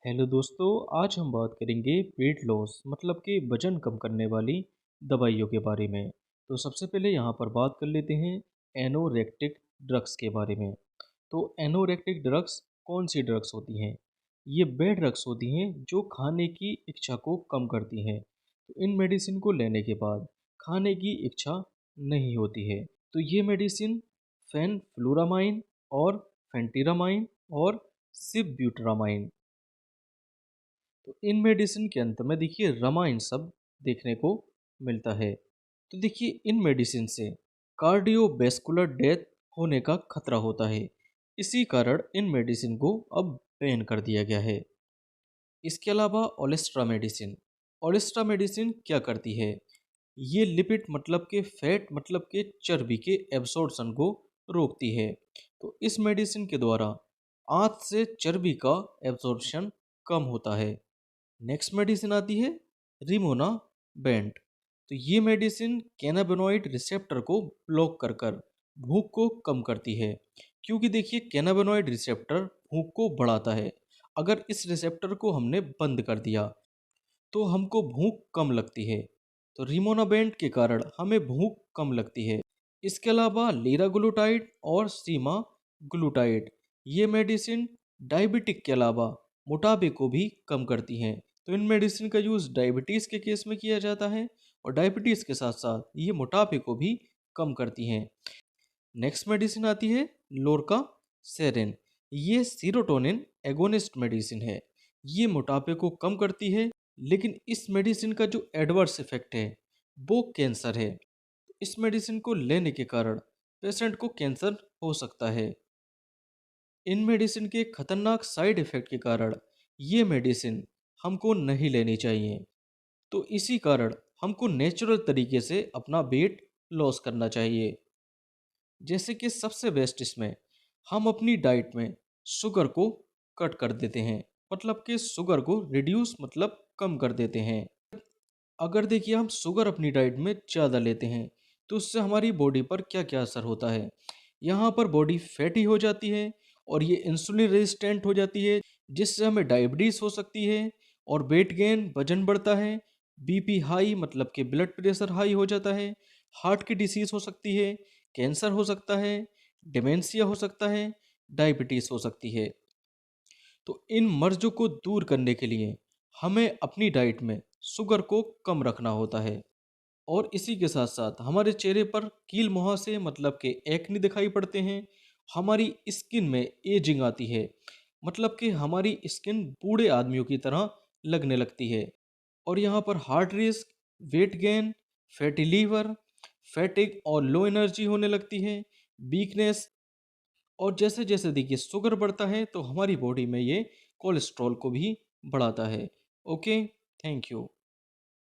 Hello दोस्तों, आज हम बात करेंगे वेट लॉस मतलब कि वजन कम करने वाली दवाइयों के बारे में। तो सबसे पहले यहाँ पर बात कर लेते हैं एनोरेक्टिक ड्रग्स के बारे में। तो एनोरेक्टिक ड्रग्स कौन सी ड्रग्स होती हैं? ये वे ड्रग्स होती हैं जो खाने की इच्छा को कम करती हैं। तो इन मेडिसिन को लेने के बाद खाने की इच्छा नहीं होती है। तो ये मेडिसिन फेनफ्लुरामाइन और फेंटिरामाइन और सिबब्यूटामाइन। तो इन मेडिसिन के अंत में देखिए रामायण शब्द देखने को मिलता है। तो देखिए इन मेडिसिन से कार्डियोवैस्कुलर डेथ होने का खतरा होता है। इसी कारण इन मेडिसिन को अब बैन कर दिया गया है। इसके अलावा ओलेस्ट्रा मेडिसिन क्या करती है? ये लिपिड मतलब के फैट मतलब के चर्बी के एब्सॉर्प्शन को रोकती है। तो इस मेडिसिन के द्वारा आंत से चर्बी का एब्सॉर्प्शन कम होता है। नेक्स्ट मेडिसिन आती है रिमोना बेंट। तो ये मेडिसिन कैनाबिनॉइड रिसेप्टर को ब्लॉक कर कर भूख को कम करती है। क्योंकि देखिए कैनाबिनॉइड रिसेप्टर भूख को बढ़ाता है। अगर इस रिसेप्टर को हमने बंद कर दिया तो हमको भूख कम लगती है। तो रिमोनाबेंट के कारण हमें भूख कम लगती है। इसके अलावा लीराग्लूटाइड और सीमा ग्लूटाइड ये मेडिसिन डायबिटिक के अलावा मोटापे को भी कम करती हैं। तो इन मेडिसिन का यूज़ डायबिटीज़ के केस में किया जाता है और डायबिटीज़ के साथ साथ ये मोटापे को भी कम करती हैं। नेक्स्ट मेडिसिन आती है लोरका सेरेन। ये सीरोटोनिन एगोनिस्ट मेडिसिन है। ये मोटापे को कम करती है, लेकिन इस मेडिसिन का जो एडवर्स इफेक्ट है वो कैंसर है। इस मेडिसिन को लेने के कारण पेशेंट को कैंसर हो सकता है। इन मेडिसिन के खतरनाक साइड इफेक्ट के कारण ये मेडिसिन हमको नहीं लेनी चाहिए। तो इसी कारण हमको नेचुरल तरीके से अपना वेट लॉस करना चाहिए। जैसे कि सबसे बेस्ट इसमें हम अपनी डाइट में शुगर को कट कर देते हैं, मतलब कि शुगर को रिड्यूस मतलब कम कर देते हैं। अगर देखिए हम शुगर अपनी डाइट में ज़्यादा लेते हैं तो उससे हमारी बॉडी पर क्या क्या असर होता है। यहाँ पर बॉडी फैटी हो जाती है और ये इंसुलिन रेजिस्टेंट हो जाती है, जिससे हमें डायबिटीज़ हो सकती है और वेट गेन वजन बढ़ता है। बीपी हाई मतलब कि ब्लड प्रेशर हाई हो जाता है। हार्ट की डिसीज़ हो सकती है, कैंसर हो सकता है, डिमेंशिया हो सकता है, डायबिटीज़ हो सकती है। तो इन मर्ज़ों को दूर करने के लिए हमें अपनी डाइट में शुगर को कम रखना होता है। और इसी के साथ साथ हमारे चेहरे पर कील मुहासे मतलब के एक्ने दिखाई पड़ते हैं। हमारी स्किन में एजिंग आती है, मतलब कि हमारी स्किन बूढ़े आदमियों की तरह लगने लगती है। और यहाँ पर heart risk, weight gain, fatty liver, fatigue और लो एनर्जी होने लगती है, वीकनेस। और जैसे जैसे देखिए शुगर बढ़ता है तो हमारी बॉडी में ये कोलेस्ट्रॉल को भी बढ़ाता है। Okay, thank you.